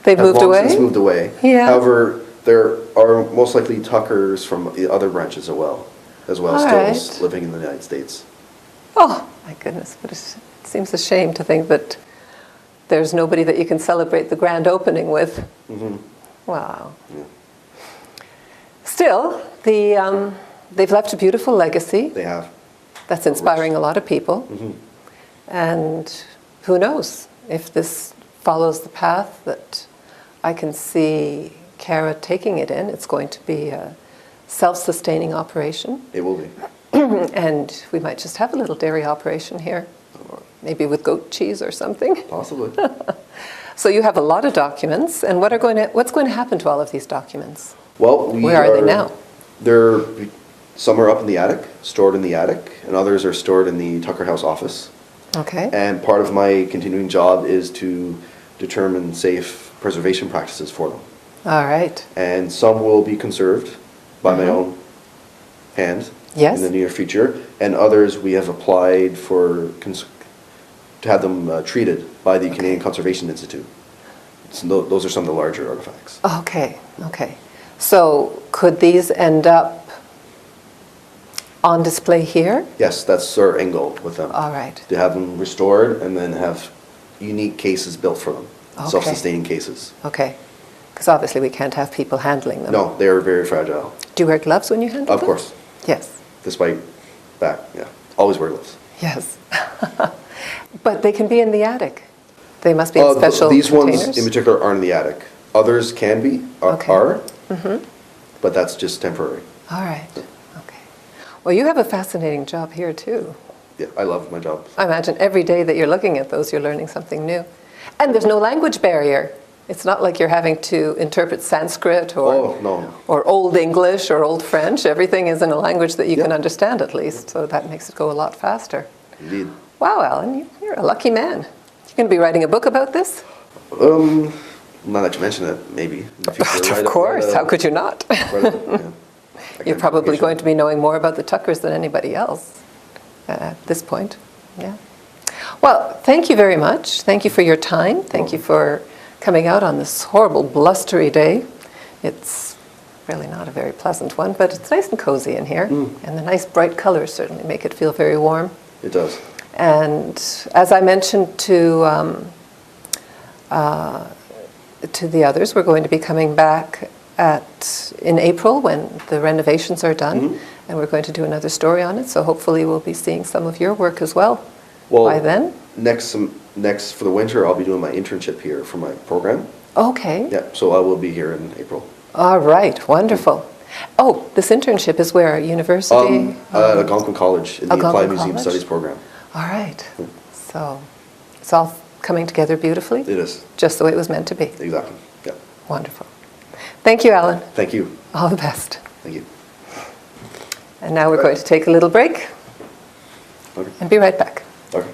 They've have moved long away? Since moved away. Yeah. However, there are most likely Tuckers from the other branches as well, All still right. living in the United States. Oh my goodness! But it seems a shame to think that there's nobody that you can celebrate the grand opening with. Wow. Yeah. Still, they've left a beautiful legacy. They have. That's inspiring a lot of people. And who knows if this follows the path that I can see Cara taking it in. It's going to be a self-sustaining operation. It will be. And we might just have a little dairy operation here, maybe with goat cheese or something. Possibly. So you have a lot of documents, and what's going to happen to all of these documents? Well, Where are they now? Some are up in the attic, stored in the attic, and others are stored in the Tucker House office. Okay. And part of my continuing job is to determine safe preservation practices for them. All right. And some will be conserved by my own hand Yes. in the near future, and others we have applied to have them treated by the Canadian Conservation Institute. So those are some of the larger artifacts. Okay. So could these end up on display here? Yes, that's our end goal with them. All right. To have them restored and then have unique cases built for them, Okay. self-sustaining cases. Okay. Because obviously we can't have people handling them. No, they are very fragile. Do you wear gloves when you handle Of them? course. Yes. Despite that, yeah. Always wear gloves. Yes. But they can be in the attic. They must be in special These containers? ones in particular aren't in the attic. Others can be, are, but that's just temporary. All right. Okay. Well, you have a fascinating job here, too. Yeah, I love my job. I imagine every day that you're looking at those, you're learning something new. And there's no language barrier. It's not like you're having to interpret Sanskrit or Old English or Old French. Everything is in a language that you can understand at least, so that makes it go a lot faster. Indeed. Wow, Alan, you're a lucky man. You're going to be writing a book about this? Now that you mention it, maybe. In the future, Of course, how could you not? Yeah. You're probably going to be knowing more about the Tuckers than anybody else at this point. Yeah. Well, thank you very much. Thank you for your time. Thank you for coming out on this horrible, blustery day. It's really not a very pleasant one, but it's nice and cozy in here. And the nice bright colors certainly make it feel very warm. It does. And as I mentioned to the others, we're going to be coming back in April when the renovations are done, and we're going to do another story on it. So hopefully we'll be seeing some of your work as well by then. Next for the winter, I'll be doing my internship here for my program. Okay. Yeah, so I will be here in April. All right. Wonderful. Oh, this internship is where? University? At Algonquin College in the Algonquin Applied Museum College? Studies program. All right. So it's all coming together beautifully? It is. Just the way it was meant to be. Exactly. Yeah. Wonderful. Thank you, Alan. Thank you. All the best. Thank you. And now we're going to take a little break Okay. and be right back. Okay.